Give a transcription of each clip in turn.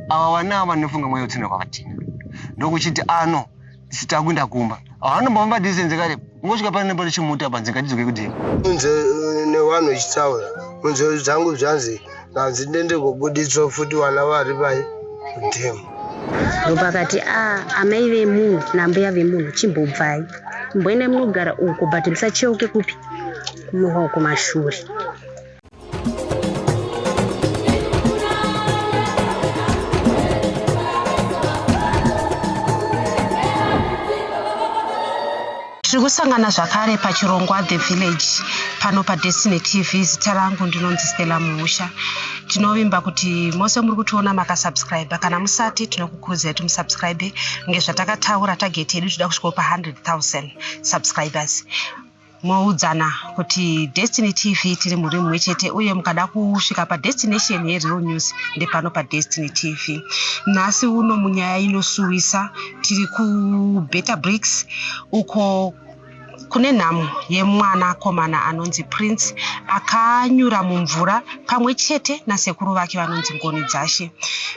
ava vana vanofunga mweya utsina kwakatina ndokuchiti ano sitakuenda kumba avanomba distance kare ngosvika pane nepari chimuta panze ngatidzoke kudini unze nevanhu vachitaura munzvero dzangu zvanzi nanzi ndende kubuditswa futi vana vari pai kudhemu ndopakati amai vemunhu nambuya vemunhu chimbobvai mboende munogara uko but musacheuke kupi kumuhwa kumashure. Tiri kusangana zvakare pachirongwa The Village pano paDestiny TV. Zita rangu ndinonzi Stella Muhusha. Tinovimba kuti mose muri kutiona makasubscribe kana musati tinokukurudzira kuti musubscribe ngezvatakataura target yedu toda kusvika pa 100,000 subscribers. Moudzana kuti Destiny TV tiri muri mwechete uye mukada kusvika pa destination yeReal News ndepano pa Destiny TV. Nhasi uno munyaya inosuwisa tiri ku Beta Bricks uko kune nhamo yemwana komana anonzi Prince akanyura mumvura pamwe chete nasekuru vake vanonzi Ngoni Dzashe.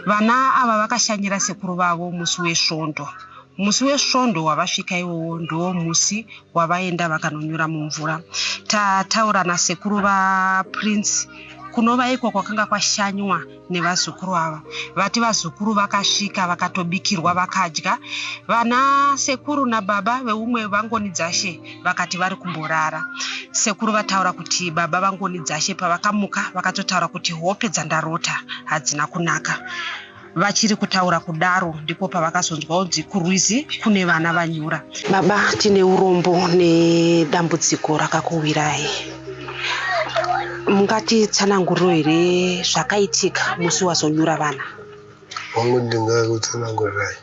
Vana ava vakashanyira sekuru vavo musi wesvondo. Musi wesvondo wavasvika iwowo ndiwo musi wavaenda vakanonyura mumvura. Tataura nasekuru vaPrince kunova iko kwakanga kwashanywa nevazukuru ava. Vati vazukuru vakasvika vakatobikirwa vakadya. Vana sekuru nababa veumwe vaNgoni Dzashe vakati vari kumborara. Sekuru vataura kuti baba vaNgoni Dzashe pavakamuka vakatotaura kuti hope dzandarota hadzina kunaka. Vachiri kutaura kudaro ndipo pavakazonzwa kuti kurwizi kune vana vanyura. Baba, tine urombo nedambudziko rakakuwirai. Mungati tsananguriro here zvakaitika musi wazonyura vana? Wangu ndingakutsanangurirai.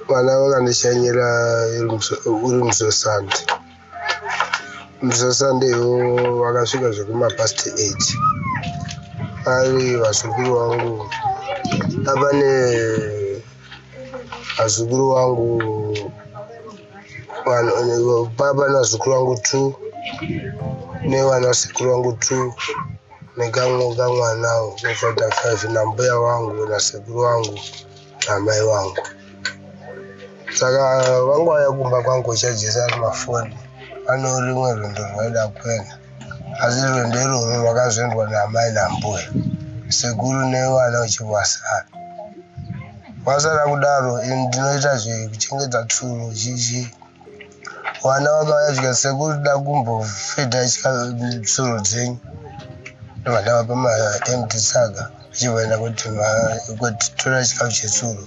Vana vakandishanyira uri musosande. Musosande iwo vakasvika zvekumapast 8. Ari vazukuru wangu apane vazukuru wangu baba nazukuru wangu 2 nevana sekuru wangu 2 nekamwe kamwanawo kofata 5 nambuya wangu nasekuru wangu namai wangu. Saka wangu aya kumba kwangu uchajisa mafoni ano rimwe rwendo rwaida kwenda asi rwendo irworwo rwakazendwa namai nambuya sekuru nevana uchivasara. Wasara kudaro ndinoita zvekuchengeta tsuro zhinji. Vana vakauya zvika sekuru da kumbofedha tsuro dzenyu vana vapamaempty saga vachivaenda kuti tora chikafu chetsuro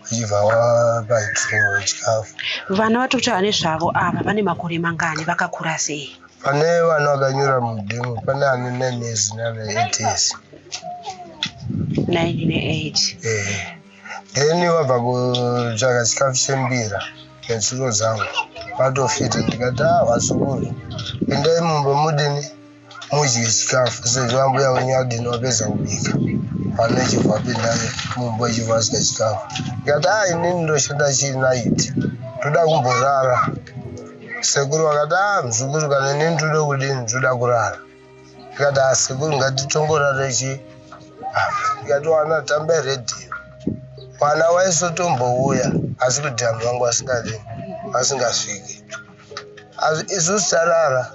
vachibva wapa tsuro chikafu. Vana vatokuta nezvavo ava vane makore mangani vakakura sei? Pane vana vakanyura mudhemu pane ane 9 years nane 8 years. 9 ne 8. Then wabva kutsvaka chikafu chembira netsuro dzangu vatofita ndikati vazukuru endai mumba mudini mudye chikafu sezvo ambuya wenyu adini wapedza kubika pane chibva pindaye mumba ichibva asika chikafu. Ndikati inini ndoshanda chinaiti ndoda kumborara. Sekuru vakati mzukuru kana inini ndoda kudini ndoda kurara. Ndikati sekuru ngatitongorare chi. Ndikati wana tambe redhiyo. Mwana waisotombouya asi kudhamu wangu asingasviki. Isusu tarara.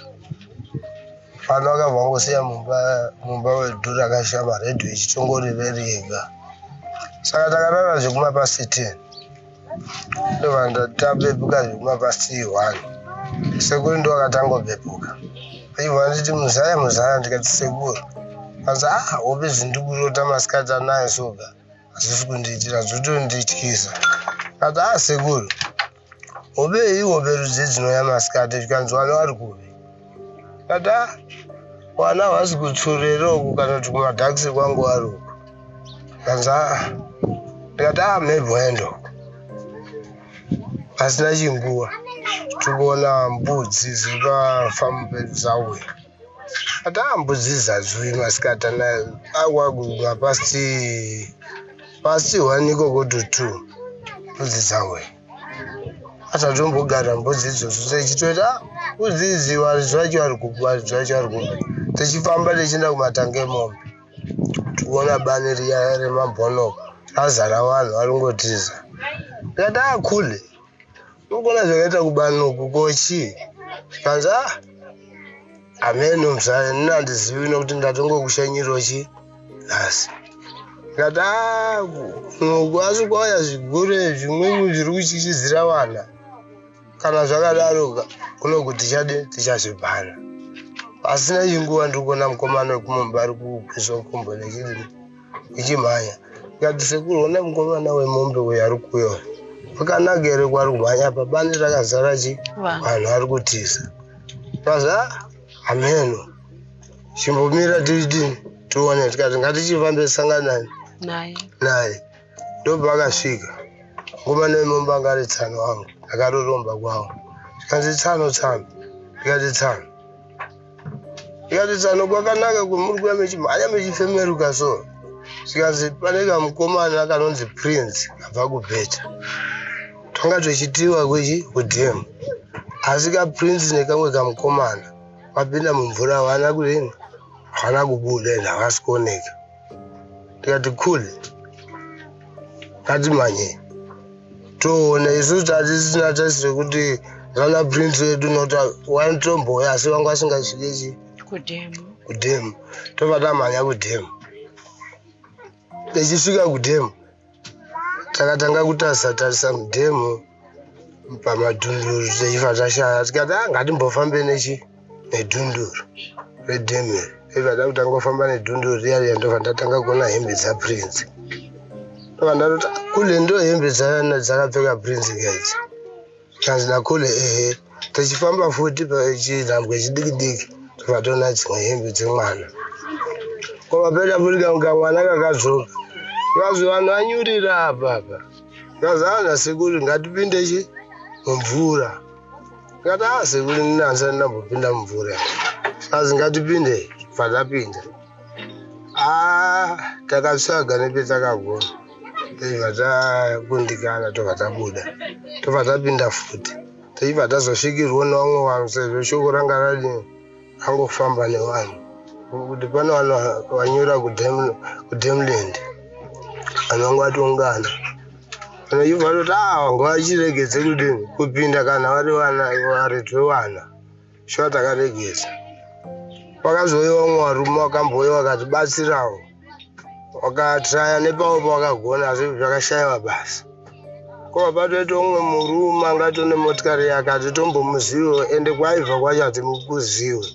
Vana vakabva vangosiya mumba wedhuru akashama redhiyo ichitongoriveri yega. Saka takarara zvekumapast 10. Ndovanda tabepuka zvekumapast 1. Sekuru ndo akatangobepuka. Achibva nditi muzaya ndikati sekuru. Anzi hope zvindikurota masikati anayo soga. Hazvisi kundiitira zvotondityisa. Kati sekuru. Hope ihope rudzi dzinouya masikati zvikanzi vana vari kupi. Kati vana havasi kutsurera uku kana kuti kumadhakisi kwangu vari uku. Kanzi ndikati maybe waenda uku. Pasina chinguva tikuona mbudzi dziri pafamu pedu dzauya. Kati mbudzi dzadzui masikati anayo akugumapasti 1 ikoko to 2 mbudzi dzauya. Atatombogara mbudzi idzodzo tichitoita mbudzi idzi vanhu zvacho vari kupa tichifamba tichienda kumatanga emombe kuona bani riya remabhonoko azara vanhu vari kungotiza. Ndikati akule ukona zvakaita kubani uku kochi zvikanzi ameno mzaya nini handizivi nokuti ndatongokushanyirochi nhasi. Ndikati uku asi kwauya zvigure zvimweni zviri kuchichizira vana kana zvakadaroka kunokuti tichazvibhana. Pasina chinguva ndiri kuona mukomana wekumumba ari kukwisa nkombo nechidini ichimhanya. Ndikati Sekuru ona mukomana wemombe uyo ari kuuya kwakanaka here kwari kumhanya apa bani rakazara chi vanhu vari kutiza. Kazi ameno chimbomira tidini tione. Tikati ngatichifambe sangana naye. Ndobva akasvika mukomana wemombe anga ari tsano wangu akaroromba kwawo. Tikanzi tsano. Ndikati tsano kwakanaka kumuri kuya mechimhanya mechifemeruka so. Tikanzi pane kamukomana akanonzi Prince abva kubheta. Tanga tochitiwa kudhemu. Asi kaPrince nekamwe kamukomana vapinda mumvura havana kubuda ende havasi kuoneka. Tikati kule ngatimhanye toona. Isusu tatisina tasire kuti vana Prince wedu noti wanotomboya asi vangu asingasvikechi kudhemu. Tobva tamhanya kudhemu. Tichisvika kudhemu takatanga kutarisa mudhemu pamadhunduru tichibva tashaya. Tikati ngatimbofambe nedhunduru redhemu. Ibva takutanga kufamba nedhunduru riya ndobva ndatanga kuona hembe dzaPrince. Ndobva ndatoti kule ndo hembe dzakapfeka Prince idzi. Kanzi nakule tichifamba futi pachinhambwe chidiki tobva toona dzimwe hembe dzemwana. Kwapapera purika mwana kakadzoka. Kazi vanhu vanyurira apa. Kazi Sekuru ngatipinde mumvura. Ndikati Sekuru nini handisati ndambopinda mumvura. Kazi ngatipinde. Bva tapinda. Takatsvaga nepetakagona. Tobva takundikana tobva tabuda. Tobva tapinda futi. Tichibva tazosvikirwa nevamwe vanhu sezvo shoko ranga rangofamba nevanhu. Kuti pane vanhu vanyura kudhemuland. Vanhu vangu vatiungana. Vanobva toti vangu vachiregedze kudini kupinda kana vari varetwe vana. Shuwa takaregedza. Pakazouya vamwe varume vakambouya vakatibatsirawo. Wakatraya nepavo pavakagona asi zvakashayiwa basa. Kwabva patoita umwe murume anga tone motikari akati tombomuzivo ende kwaibva kwacho hatimukuziwe.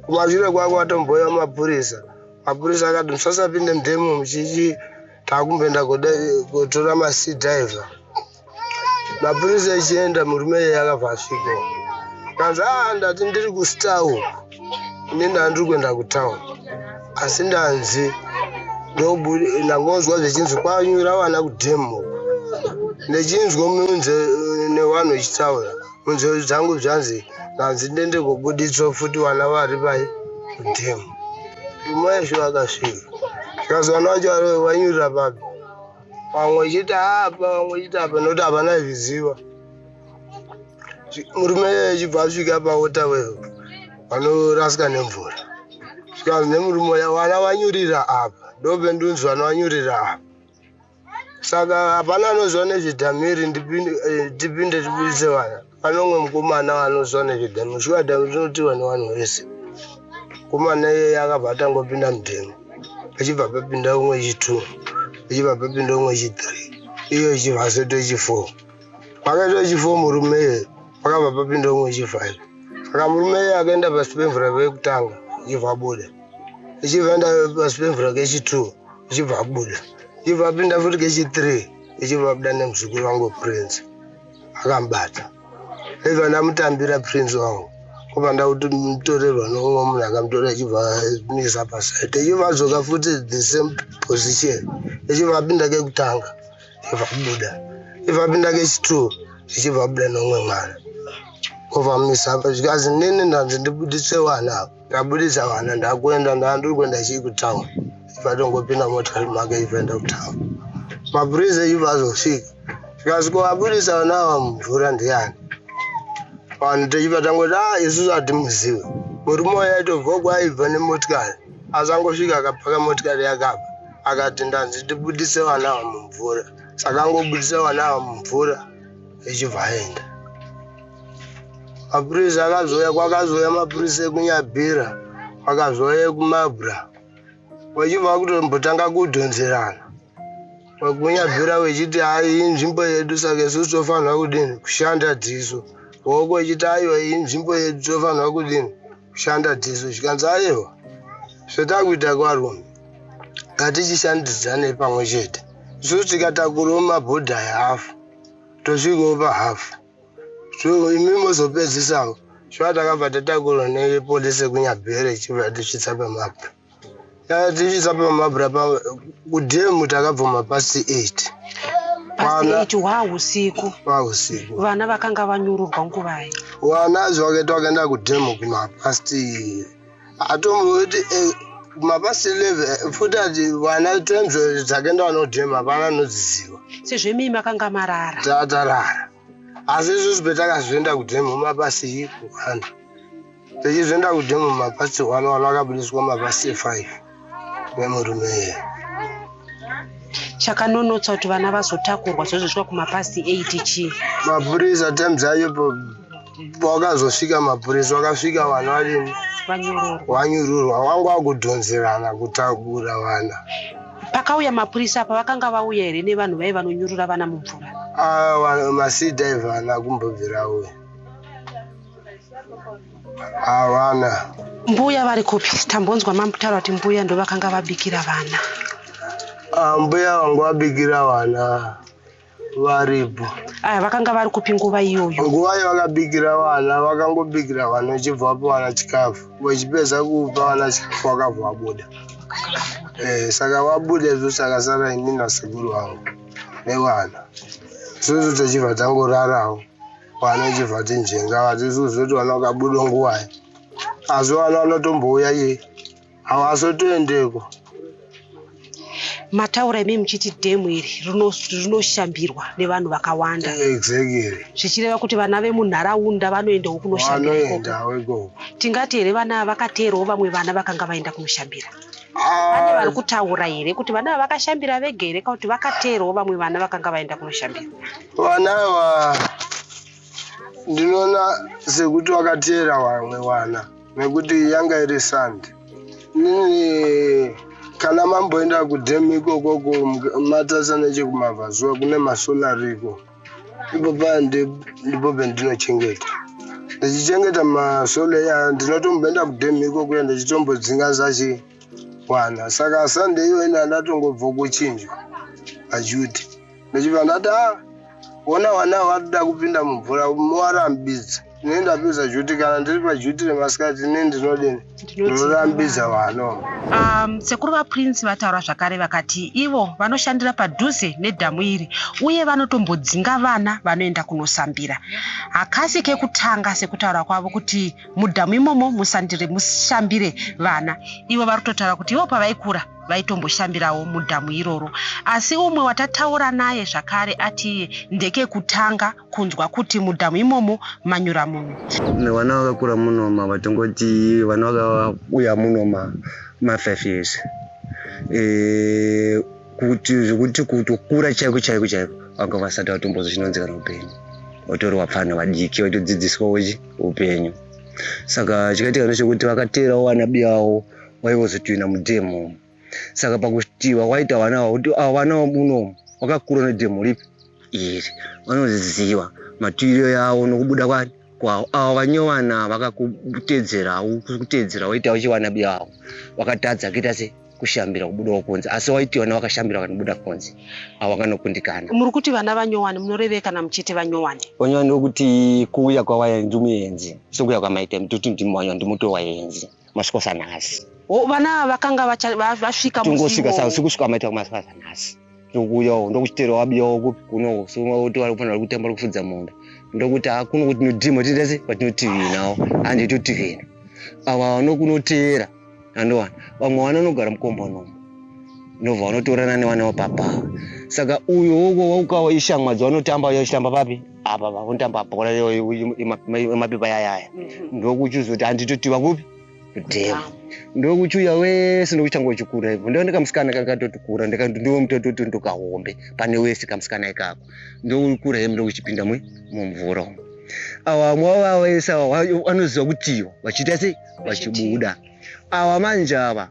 Kumashure kwake watomboya mapurisa. Mapurisa akati musasapinde mudhemu muchichi takumboenda kutora masea diver. Mapurisa echienda murume iye akabva asvikawo. Kanzi ndati ndiri kustar uku. Inini handiri kuenda kutown. Asi ndanzi ndangonzwa zvichinzi kwanyura vana kudhemu. Ndichinzwa munze nevanhu vachitaura. Munzeve dzangu zvanzi ndanzi ndende kubuditswa futi vana vari kudhemu. Murume weshe akasvika. Zvikazi vana vacho vanyurira papi. Vamwe vachiti apa vamwe vachiti apa nokuti havana zviziva. Murume achibva asvika pavotaura vanorasika nemvura. Zvikazi nemurume vana vanyurira apa. Ndopendunzi vana vanyurira apa. Saka hapana anoziva nezvedhamiri ndipinde tibuditse vana. Pane umwe mukomana vanoziva nezvedhamiri. Shuwa dhamiri rinotiwa nevanhu vese. Mukomana iyeye akabva atangopinda mudhemu. Pachibva papinda umwe chi2. Pachibva papinda umwe chi3. Iyo ichibva soto chi4. Pakaita chi4 murume iyeye pakabva papinda umwe chi5. Saka murume iyeye akaenda pasi pemvura pekutanga ichibva abuda. Ichibva enda pasi pemvura kechi2 ichibva abuda. Ichibva apinda futi kechi3 ichibva abuda nemuzukuru wangu Prince. Akambata. Ibva ndamutambira Prince wangu. Kubva ndakuti mutorerwa neumwe munhu akamutora achibva misa pasaidi. Ichibva adzoka futi the same position. Ichibva apinda kekutanga ichibva abuda. Ichibva apinda kechi2 ichibva abuda neumwe mwana. Kubva misa apa zvikazi nini ndanzi ndibuditse vana. Ndabuditsa vana ndakuenda ndandiri kuenda kutaun. Ichibva tongopinda motikari make ichibva kutaun. Mapurisa ichibva azosvika. Zvikazi kuvabudisa vana ava mumvura ndiani. Vanhu tichibva tangoti isusu hatimuzivi. Murume uyu aitobva kwaibva nemotikari azangosvika akapaka motikari yakapa akati ndanzi tibudise vana ava mumvura. Saka angobudisa vana ava mumvura echibva aenda. Mapurisa akazoya, kwakazoya mapurisa ekunyabhira, kwakazoya ekumabhura. Wachibva kutombotanga kudhonzerana. Kunyabhira wechiti hai inzvimbo yedu saka isusu tofanirwa kudini kushanda dziso. Woko wechiti aiwa inzvimbo yedu tofanirwa kudini kushanda dziso. Zvikanzi aiwa zvatakuita kwarume ngatichishandidzane pamwe chete. Isusu tikatakurawo mabhodha hafu tosvikawo pahafu. So imi mozopedzisawo zvatakabva tatakura nepolisi kunyabhere chibva tichitsa pamabhura. Tichitsa pamabhura kudhemu takabva pasi 8. Pasi 8 hwausiku. Hwausiku. Vana vakanga vanyururwa nguvai. Vana zvakaita vakaenda kudhemu kumapasi atomboti kumapasi 11 futi ati vana temzo dzakaenda vanodhemu hapana anodziziva. Sezvemi makanga marara. Tatarara. Asi isusu petakazvienda kudhemu mapasi 1. Tichizoenda kudhemu mapasi 1 vana vakabudiswa mapasi 5 nemurume. Chakanonotsa kuti vana vazotakurwa zvozvosvika kumapasi 8 chi. Mapurisa temza ayopo wakazosvika mapurisa wakasvika vana vari vanyururwa wanga kudhonzerana kutakura vana. Pakauya mapurisa apa vakanga vauya here nevanhu vai vanonyurura vana mumvura? Masida evana kumbobvira uye. Vana. Mbuya vari kupi? Tambonzwa mamutaura kuti mbuya ndo vakanga vabikira vana. Mbuya vangu vabikira vana varipo. Vakanga vari kupi nguva iyoyo? Nguva yavakabikira vana vakangobikira vana vachibva vapa vana chikafu. Vachipedza kupa vana chikafu vakabva vabuda. Saka vabuda izvo sakasara ini nasekuru wangu nevana. Isusu tichibva tangorarawo. Vana vachibva tinjenga vati isusu zoti vana vakabuda nguvai. Asi vana vanotombouya iye havazotoendeko. Mataura imi muchiti dhemu iri rinoshambirwa nevanhu vakawanda. Exactly. Zvichireva kuti vana vemunharaunda vanoendawo kunoshambira ikoko. Vanoendawo ikoko. Tingati here vana vakateerawo vamwe vana vakanga vaenda kunoshambira. Pane vari kutaura here kuti vana vakashambira vega here kana kuti vakateerawo vamwe vana vakanga vaenda kunoshambira? Vana ava ndinoona sekuti vakateera vamwe vana nekuti yanga iri sandi. Kana mamboenda kudhemu ikoko matasa nechekumabvazuva kune masolariko. Ipopa ndipo pendinochengeta. Ndichichengeta masola ndinotomboenda kudhemu ikoko ndichitombodzinga zachi vana. Saka sande iyo ina ndatongobva kuchinjwa pajuti. Ndichibva ndati ona vana varikuda kupinda mumvura muvarambidza. Ndapedza juti kana ndiri pajuti remasikati ndinodini ndinorambidza vana. Sekuru vaPrince vataura zvakare vakati ivo vanoshandira padhuze nedhamu iri uye vanotombodzinga vana vanoenda kunosambira. Hakasi kekutanga sekutaura kwavo kuti mudhamu imomo mushambire vana. Ivo varikutotaura kuti ivo pavaikura vaitomboshambirawo mudhamu iroro. Asi umwe watataura naye zvakare ati ndeke kutanga kunzwa kuti mudhamu imomo manyura munhu. Vana vakakura munoma vatongoti vana vakauya munoma ma5 years. Kuti zvekuti kutokura chaiko vanga vasati vatombozvinonzekana upenyu. Vatori vapfana vadiki vatodzidziswawo upenyu. Saka chikaitika ndechekuti vakateerawo vana biyavo vaivozotoina mudhemu. Saka pakushtiwa waita vana kuti vana munomu vakakura nedhemu ripi iri vanoziziva matiriro yavo nokubuda kwavo. Avo vanyovana vakakutedzerawo waita vachivana biyavo vakatadza kuita se kushambira kubudawo kunze. Asi waiti vana vakashambira vakanobuda kunze avo vakanokundikana. Muri kuti vana vanyowani munoreveka muchiti vanyowani? Vanyowani ndokuti kuuya kwavaya ndimuenzi sokuuya kwamaita mututi ndimwanya ndimutowaenzi masikosanhasi. Vana vakanga vasvika tungosvika saka sikusvika maita kumasikosanhasi ndokuuyawo ndokuchiteera wabiyawo kupi kunowo so kuti vari kufanira kutemba kufudza munda ndokuti hakuno kuti nodhima tindase patinotivinawo handi totivina ava vanokunoteera andowana vamwe vana vanogara mukombanomo nobva vanotorana nevana vapapa. Saka uyo woko waukawa ishamwa dzavanotamba yachitamba papi apa vanotamba apa kona emapepa yayaya ndokuchizoti handitotiva kupi kudhema. ndokuchuya wese ndokuchangokura hivyo ndo ndikamusikana kakatotokura ndo mutoto ndokahombe pane wese kamusikana ikako ndokura hivyo ndokuchipinda mumvura awa wese anoziva kutiwa vachiita sei vachibuda awa manje ava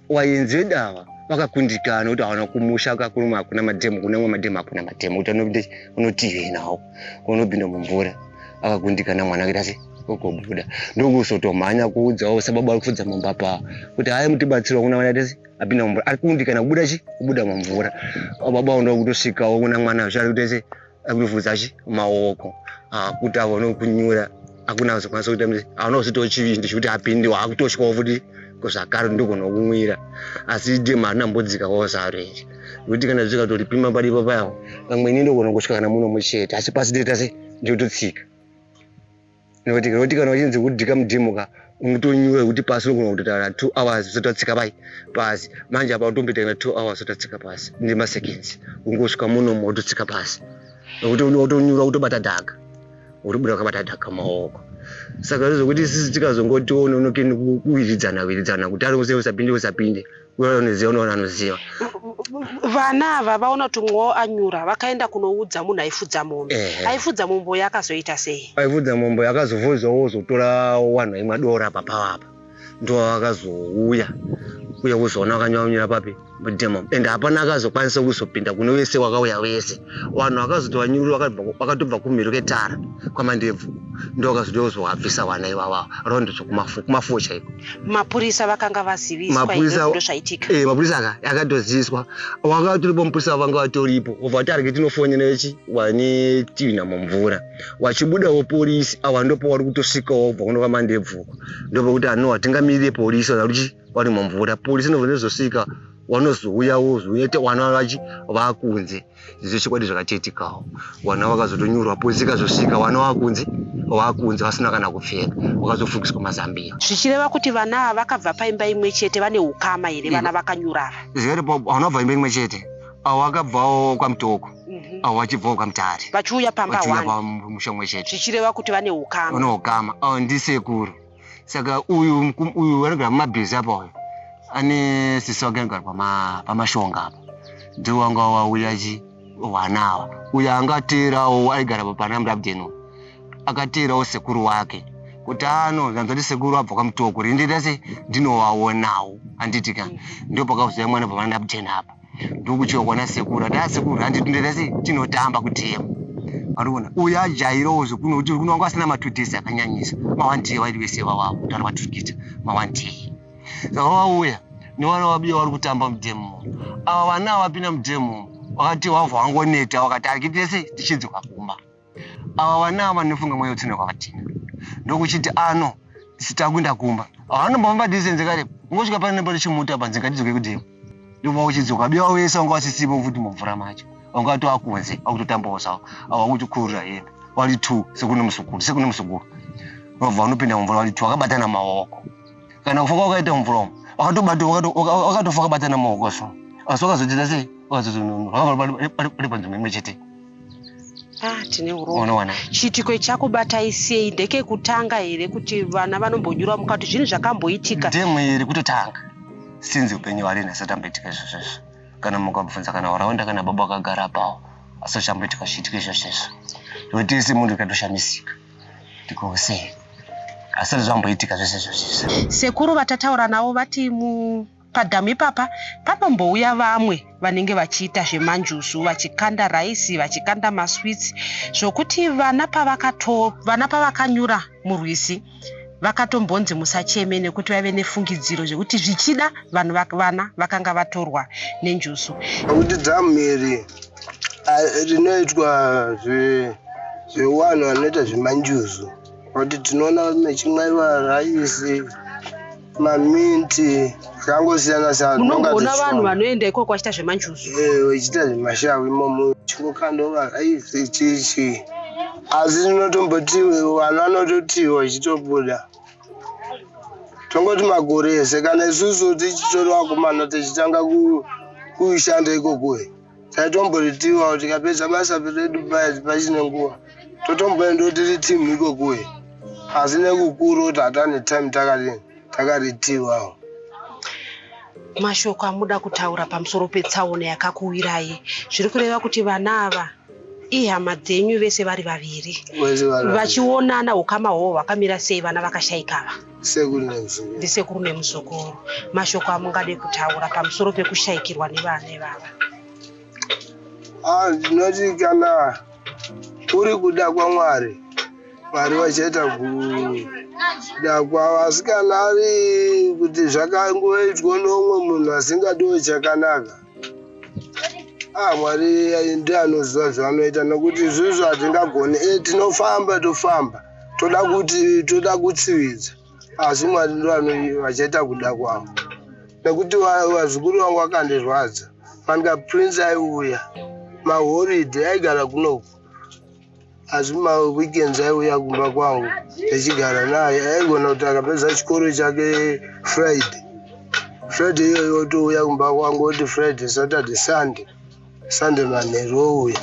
waenzi dava vakakundikana kuti hawana kumusha kakuruma hakuna madhemu kunamwe madhemu hakuna madhemu kuti unotiwe nawo unopinda mumvura akakundikana mwana kuita sei kokobuda ndokusotomhanya kuudzawo sababu ari kufudza mumba pavo kuti hai mutibatsirwa kuna mwana tese apinda mumvura ari kundikana kubuda kubuda mumvura baba ndo kutosvikawo kuna mwana zvari kutese akutofudza maoko kuti avo kunyura hakuna azokwanisa kuita hauna kuzitawo chivindi chekuti apinde wakutosvikawo futi kuzvakare ndogona kumwira asi dema harina mbodzikawo sareri kuti kana zvikatolipima paripo payawo pamweni ndogona kusvika kana muno muchete asi pasi deta se ndototsika nekuti kana uchinzi kudhika mudhemuka unotonyura kuti pasi unogona kutotaura 2 hours usotatsika pasi manje apa utomboita 2 hours utotatsika pasi nemaseconds ungosvika muno mototsika pasi nekuti utonyura kutobata dhaga uribuda wakabata dhaga maoko saka zvokuti sisi tikazongotiona unokeni kuwiridzana kuti ari usapinde unoziva unoona anoziva vana ava vaona kuti mwewo anyura vakaenda kunoudza munhu aifudza mombe aifudza mombo yakazoita sei aifudza mombo yakazovhozwawo zotora wanhu aimwadora papavapa ndo vakazouya uye kuzoona vakanyaunyira papi mudhemo ende hapana akazokwanisa kuzopinda kuno wese wakauya wese wanhu vakazotowanyurura vakatobva kumhiri ketara kwamandebvu ndo vakazotozovabvisa vana ivava rondo kumafocha iko mapurisa vakanga vaziviswa ndo zvaitika mapurisa akatoziswa wakatiripo mupurisa vanga vatoripo obva kuti arike tinofonyera ichi wane tivina mumvura wachibudawo polisi ava ndopo wari kutosvikawo kubva kuno kwamandebvuko ndopokuti anowa tingamirire polisi varuchi vari mumvura polisi inobvonezosvika wanozouyawo zoita vana vachi vakunze izvo chikwadi zvakatitikawo vana vakazotonyurwa polisi ikazosvika vana vakunze vasina kana kupfeka vakazofukiswa mazambia zvichireva kuti vana ava vakabva paimba imwe chete vane ukama here vana vakanyurava zvirepo vana vabva imba imwe chete avo vakabvawo kwamutoko avo vachibvawo kwamutare vachiuya pamba pamusha umwe chete zvichireva kuti vane ukama avo ndisekuru saka uyu anogara mumabhizi apa uyu ane sisi wake anogara pamashonga apa ndo wanga wauya wanawa uyu angaterawo aigara pana Hampden akaterawo sekuru wake kuti zanzati sekuru abva kwamutoko rindita se ndinowaonawo anditika ndo pakazoya mwana pana Hampden apa ndokuchiwa kwana sekuru ati sekuru handitindita se tinotamba kutema ariona uyu ajairawo zvekuno kuti kunonga asina matudhesi akanyanyisa mawandei wairi wese vavavo kuti ari vaturikita mawandei saka wauya nevana vabiya vari kutamba mudhemu ava vana vapinda mudhemu wakati wavha wangoneta wakati arikitire sei tichidzoka kumba ava vana ava nefunga mweya utsina kwakatina ndokuchiti ano sitakuenda kumba avanombamba dhisenze kare ungosvika pane nepari chimuta panze ngatidzoke kudhemu ndobva uchidzoka biya wese wanga wasisipo futi mumvura macho wanga toakunze akutotambawo sawo ava kuchikurira yena wari 2 sekune musukuru wabva unopinda mumvura wari 2 wakabatana maoko kana kufa kwakaita mumvura umu wakatofa wakabatana maoko so asi wakazochita sei wakazotonunura panzvimbo imwe chete tine uroona chiitiko chakubatai sei ndekekutanga here kuti vana vanombonyura mukati zvinhu zvakamboitika ndemwe here kutotanga sinzi upenyu hwari nasatamboitika izvozvozvo kana mukabvunza kana waraunda kana baba akagara pawo asachamboitika chiitiko izvozvozvo nokuti ese munhu ikatoshamisika tikosei asati zvamboitika zvese izvozvizvo sekuru vatataura navo vati padhamu ipapa panombouya vamwe vanenge vachiita zvemanjuzu vachikanda raisi vachikanda maswitsi zvokuti vana pavakanyura murwizi vakatombonzi musacheme nekuti vave nefungidziro zvekuti zvichida vana vakanga vatorwa nenjuzu kuti dhamu iri rinoitwa zvewanhu vanoita zvemanjuzu kuti tinoona mechimwaiwa raisi maminti zvangosiyana munongoona vanhu vanoenda ikoko vachiita zvemanjuzu vachiita zvemashavi imomo chingokandova raisi chichi asi rinotombotiwe vana vanototiwa ichitobuda tongoti makore ese kana isusu tichitora vakomana tichitanga kuishanda ikokwe taitomboritiwa tikapedza basa redu pachine nguva totomboenda tiri timu ikokwe asi nekukuru kuti hatane time takaritiwawo mashoko amuda kutaura pamusoro petsaona yakakuwirai zviri kureva kuti vana ava ihama dzenyu vese vari vaviri vachionana ukama hwo hwakamira sei vana vakashayika ava? Ndisekuru nemuzukuru. Mashoko amungade kutaura pamusoro pekushayikirwa nevana ivava? Ndinoti kana uri kuda kwaMwari, Mwari vachaita kuda kwavo, asi kana ari kuti zvakangoitwa nomwe munhu asingadiwo chakanaka, Mwari ndiye anoziva zvanoita, nokuti izvozvo hatingagoni. Tinofamba toda kutsividza, asi Mwari ndiye vachaita kuda kwavo. Nekuti vazukuru vangu vakandirwadza, manga Prince aiuya mahoride aigara kunoku, asi maweekends aiuya kumba kwangu echigara naye. Aigona kuti akapedza chikoro chake Friday iyoyo otouya kumba kwangu, oti Friday, Saturday, Sunday manheru ouya.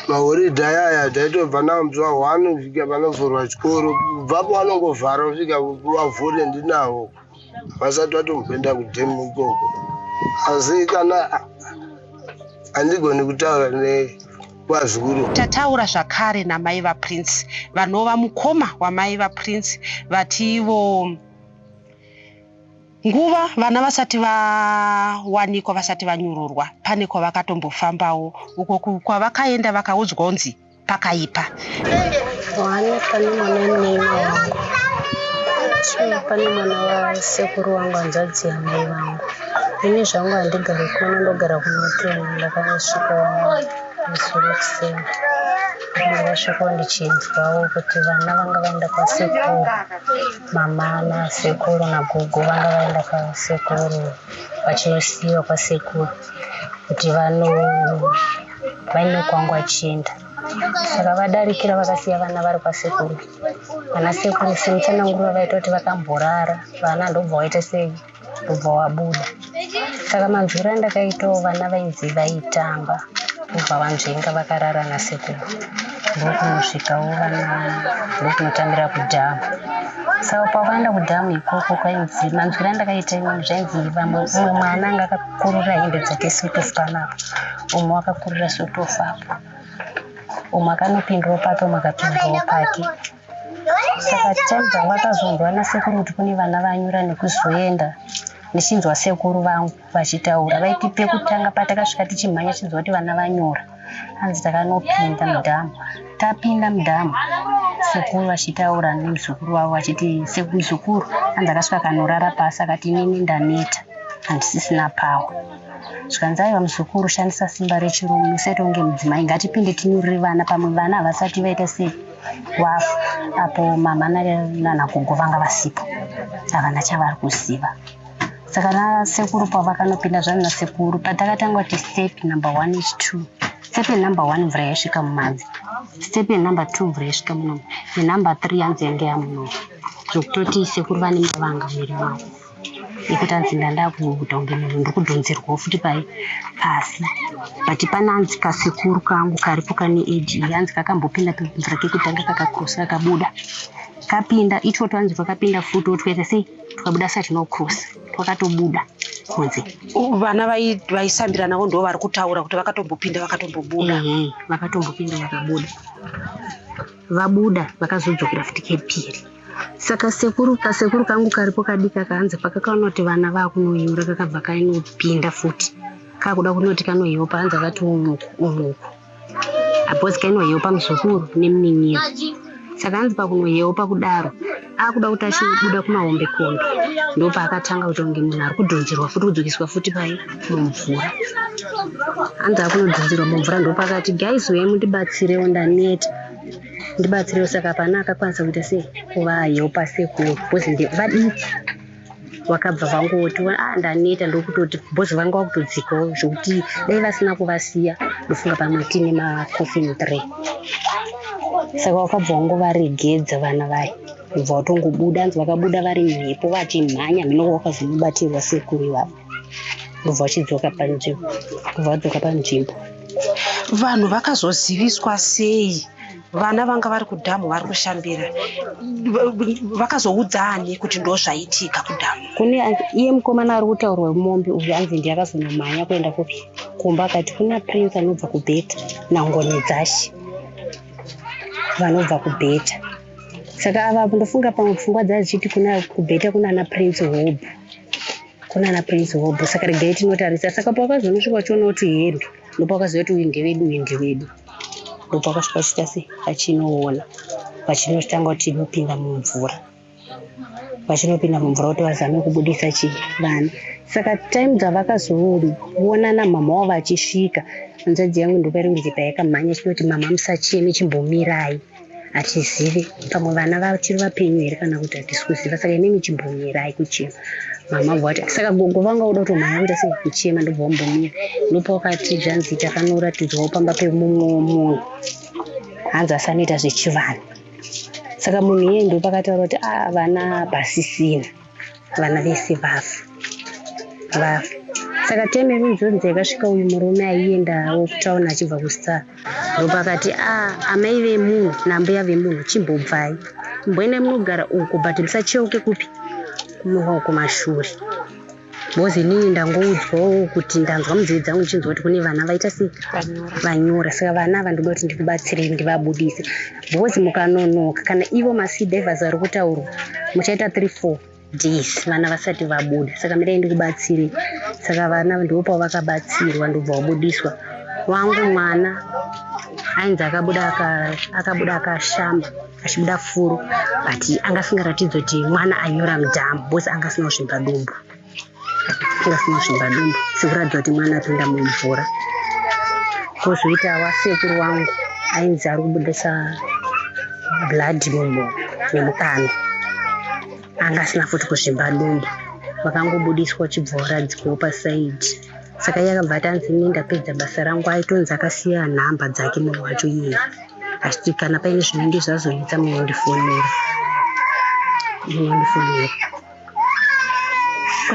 Mahoride ayaya taitobva nawo musi wa1 kusvika panovhurwa chikoro, kubvapo vanongovhara kusvika wavhure ndinawo, vasati vatombenda kudhemu ikoko. Asi kana handigoni kutaura nevazukuru. Tataura zvakare namai vaPrince, vanova mukoma wamai vaPrince, vativo nguva vana vasati vawanikwa, vasati vanyururwa, pane kwavakatombofambawo, uko kwavakaenda vakaudzwa kunzi pakaipa. Pane mwana wasekuru wangu hanzvadzi yamai vangu. Ini zvangu handigari kuno, ndogara kuno. Ndakasvika musoro kusema ndakasvikawo ndichinzwawo kuti vana vanga vaenda kwasekuru, mama nasekuru nagogo vanga vaenda kwasekuru, vachisiyiwa kwasekuru kuti vaine kwangu achienda. Saka vadarikira vakasiya vana vari kwasekuru. Vana sekuru semutsananguriro vaita kuti vakamborara, vana ndobva waita sei, ndobva wabuda. Saka manzwira ndakaitawo vana vainzi vaitamba, kubva vanzvenga vakarara nasekuru, ndokunosvikawo vana ndokunotambira kudhamu. Saka pavaenda kudhamu ikoko kwainzi manzwira ndakaita imwe zvainzi umwe mwana anga akakurura hembe dzake sutofu panapo, umwe akakurura sutofu apo, umwe akanopindawo pake, umwe akapindawo pake. Saka time dzangu akazonzwa nasekuru kuti kune vana vanyura nekuzoenda, ndichinzwa sekuru vangu vachitaura, vaiti pekutanga patakasvika tichimhanya chinzwa kuti vana vanyura, hanzi takanopinda mudhamu. Tapinda mudhamu, sekuru vachitaura nemuzukuru wavo vachiti, muzukuru hanzi akasvika kanorara pasi akati inini ndaneta, handisisina pawa. Zvikanzi muzukuru shandisa simba rechirume, musaita kunge mudzimai, ngatipinde tinyurire vana, pamwe vana havasati vaita sei wafu, apo mama nanagogo vanga vasipo, havana chavari kuziva. Saka nasekuru pavakanopinda zvanu nasekuru, patakatanga kuti step number 1 is 2. Step number 1 mvura yasvika mumadzi, step number 2 mvura yasvika munomu, nenumber 3 hanzi yange yamunomu. Zvokutoti sekuru vane mavanga muviri wavo ekuti hanzi ndandakuita kunge munhu ndikudhonzerwawo futi pasi. But pana hanzi kasekuru kangu karipo kane age iyi, hanzi kakambopinda pemvura kekutanga kakakrosa kakabuda. Kapinda icho twanzi pakapinda futi otwaita sei tukabuda sati no cross twakatobuda kunze. Vana vaisambira navo ndo vari kutaura kuti vakatombopinda vakatombobuda. Vakatombopinda vakabuda. Vabuda vakazodzokera futi kepiri. Saka kasekuru kangu karipo kadika kanzi pakakaona kuti vana vakunoyura kakabva kainopinda futi. Kakuda kunoti kanoyopa, hanzi akati umuku. Apozi kainoyopa muzukuru nemunin'iro. Saka hanzi pakunoyopa kudaro, akuda kuti achibuda kumahombe kondo, ndo paakatanga kuti unge munhu ari kudhonzerwa futi kudzokiswa futi mumvura. Hanzi akunodhonzerwa mumvura, ndo pakati guys uyai mundibatsirewo ndaneta. Ndibatsirewo, saka pana akakwanisa kuita sei kuvayopa sekuru, bhozi vadiki wakabva vangoti ndaneta, ndokutoti bhozi vanga vakutodzikawo zvokuti dai vasina kuvasiya ndofunga pamwe tine macoffin tray. Saka wakabva wangovaregedza vana vai, ubva watongobuda, hanzi vakabuda vari mhepo vachimhanya, mhinoko wakazomubatirwa sekuru ivavo, ndobva vachidzoka panzvimbo. Vanhu vakazoziviswa sei vana vanga vari kudhamu vari kushambira vakazoudzani kuti ndo zvaitika kudhamu? Kune iye mukomana ari kutaurwa mombe uyu anzi ndiye akazonomhanya kuenda kupi kumba akati kuna prince anobva kubheta nangoni dzashi vanobva kubheta. Saka ava ndofunga pamwe pfungwa dzadzichiti kuna kubheta kuna ana prince hobu, kuna ana prince hobu. Saka regai tinotarisa. Saka pakazonosvika chiona kuti hedu ndopakaziva kuti uyu ndewedu uyu ndewedu, ndopakasvika chitasi achinoona vachinotanga kuti tinopinda mumvura, vachinopinda mumvura kuti vazame kubudisa vana. Saka time dzavakazoonana mama wavo vachisvika, hanzvadzi yangu ndopari kunzi payakamhanya chinoti mama musacheme chimbomirai hatizivi pamwe vana vachiri vapenyu here kana kuti hatisi kuziva. Saka inemi chimbomirai kuchema. Mama vati saka gogo vanga uda kutomhanya kuita sekuchema ndobva wambomira. Ndopakati zvanzi takanyoratidzwawo pamba pemumwe munhu hanzi asanoita zvechivana. Saka munhu iye ndopakataura kuti vana basisina, vana vese vafa. Saka teme runzonzi yakasvika uyu murume aiendawo kutauna achibva kustar, ndopakati amai vemunhu nambuya vemunhu chimbobvai mboenda munogara uko but musacheuke kupi kumuka kumashure. Bozi inini ndangoudzwawo kuti ndanzwa munzeve dzangu nchinzwa kuti kune vana vaita sei vanyora. Saka vana ava ndoda kuti ndikubatsirei ndivabudise. Bozi mukanonoka kana ivo maseed divers ari kutaurwa muchaita 3-4 days vana vasati vabuda. Saka mirai ndikubatsirei. Saka vana ndopa vakabatsirwa ndobva wabudiswa. Wangu mwana ainzi akabuda akashamba achibuda furu but angasingaratidzi kuti mwana anyora mudhamu. Bosi angasina kuzvimba dumbu, sikuratidza kuti mwana apinda mumvura. Kozoitawa sekuru wangu ainzi ari kubudisa blood nemukano, angasina futi kuzvimba dumbu, vakangobudiswa chibva waradzikwawo pasaidhi. Saka iye akabva atanzi ini ndapedza basa rangu, aitonzi akasiya nhamba dzake munhu wacho iye achiti kana paine zvinenge zvazoita munondifonera.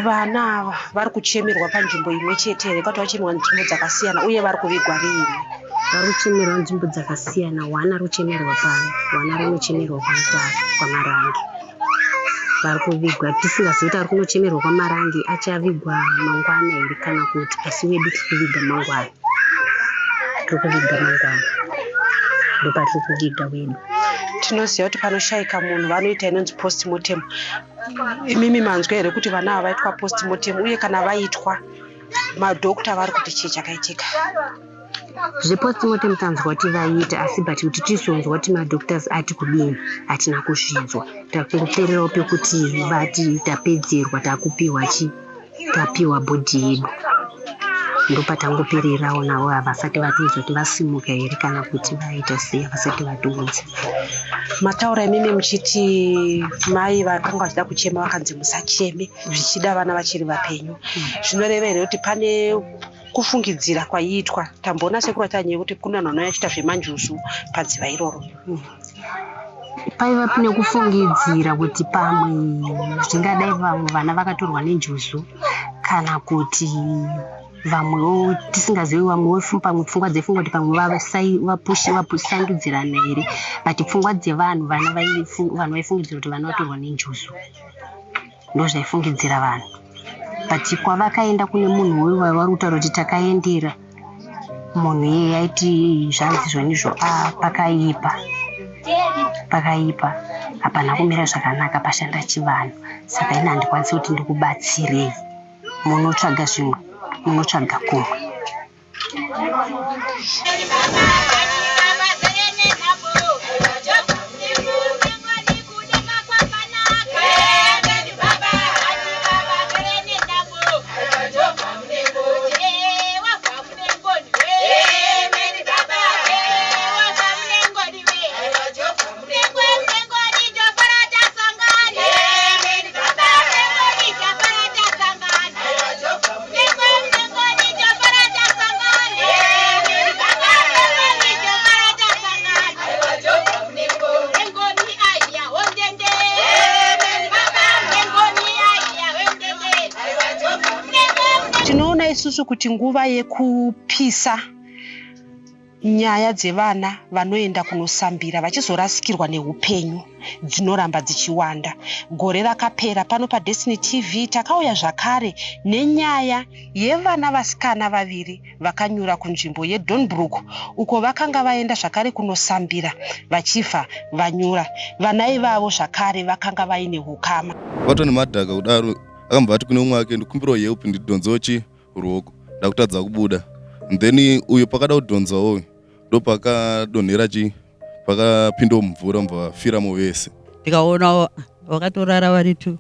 Vana ava vari kuchemerwa panzvimbo imwe chete here kwati vachemerwa nzvimbo dzakasiyana uye vari kuvigwa riini? Vari kuchemerwa nzvimbo dzakasiyana. Wana ari kuchemerwa pano, wana rinochemerwa kwamarangi. Vari kuvigwa tisingazivi kuti ari kunochemerwa kwamarangi achavigwa mangwana here kana kuti asi wedu tiri kuviga mangwana, ndopatiri kuviga wedu. Tinoziva kuti panoshayika munhu vanoita inonzi postmortem. Imimi manzwa here kuti vana ava vaitwa postmortem uye kana vaitwa madhokota vari kuti chii chakaitika? Zvepostmortem tanzwa kuti vaita asi but kuti tizonzwa kuti madhokutasi ati kudini hatina kuzvinzwa. Takungopererawo pekuti vati tapedzerwa tapiwa bhodhi yedu, ndopatangopererawo navo havasati vatiudza kuti vasimuka here kana kuti vaita sei, havasati vatiudza. Mataura imimi muchiti mai vakanga vachida kuchema vakanzi musacheme zvichida vana vachiri vapenyu. Zvinoreva here kuti pane kufungidzira kwaiitwa? Tamboona sekuru atanyaya kuti kuna nhano yachita zvemanjuzu padziva iroro. Paiva pane kufungidzira kuti pamwe zvingadai vamwe vana vakatorwa nenjuzu kana kuti vamwewo tisingazivi, vamwewo pamwe pfungwa dzepfungwa kuti pamwe vapusangidzirana here but pfungwa dzevanhu vanhu vaifungidzira kuti vana vatorwa nenjuzu ndozvaifungidzira vanhu. But kwavakaenda kune munhu uyu vari kutaura kuti takaendera munhu iye aiti zvanzi zvonizvo pakaipa hapana kumira zvakanaka pashanda chivanhu. Saka ine handikwanisi kuti ndikubatsirei, munotsvaga zvimwe munotsvaga kumwe. Isusu kuti nguva yekupisa nyaya dzevana vanoenda kunosambira vachizorasikirwa neupenyu dzinoramba dzichiwanda. Gore rakapera pano paDestiny TV takauya zvakare nenyaya yevana vasikana vaviri vakanyura kunzvimbo yeDonbrook uko vakanga vaenda zvakare kunosambira vachifa vanyura. Vana ivavo zvakare vakanga vaine hukama. Vato nemadhaka kudaro akambva ati kune umwe wake ndikumbirawo help ndidhonzochi ruoko ndakutadza kubuda. Then uyo pakada kudhonzawo ndopakadonhera pakapinda mumvura mvafiramo vese. Ndikaona vakatorara vari tu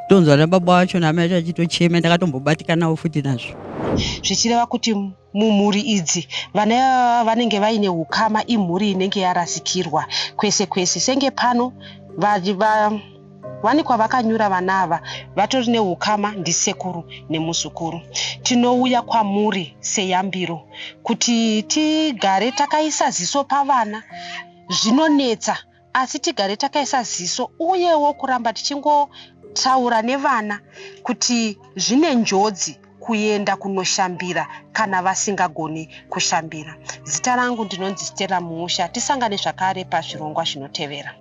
tonzwa nababa wacho namai vacho achitochema ndakatombobatikanawo futi nazvo. Zvichireva kuti mumhuri idzi vana vanenge vaine hukama imhuri inenge yarasikirwa kwese kwese. Senge pano wanikwa vakanyura vana ava vatori nehukama ndisekuru nemuzukuru. Tinouya kwamuri seyambiro kuti tigare takaisa ziso pavana. Zvinonetsa asi tigare takaisa ziso uyewo kuramba tichingotaura nevana kuti zvine njodzi kuenda kunoshambira kana vasingagoni kushambira. Zita rangu ndinonzi Stella Muusha. Tisangane zvakare pazvirongwa zvinotevera.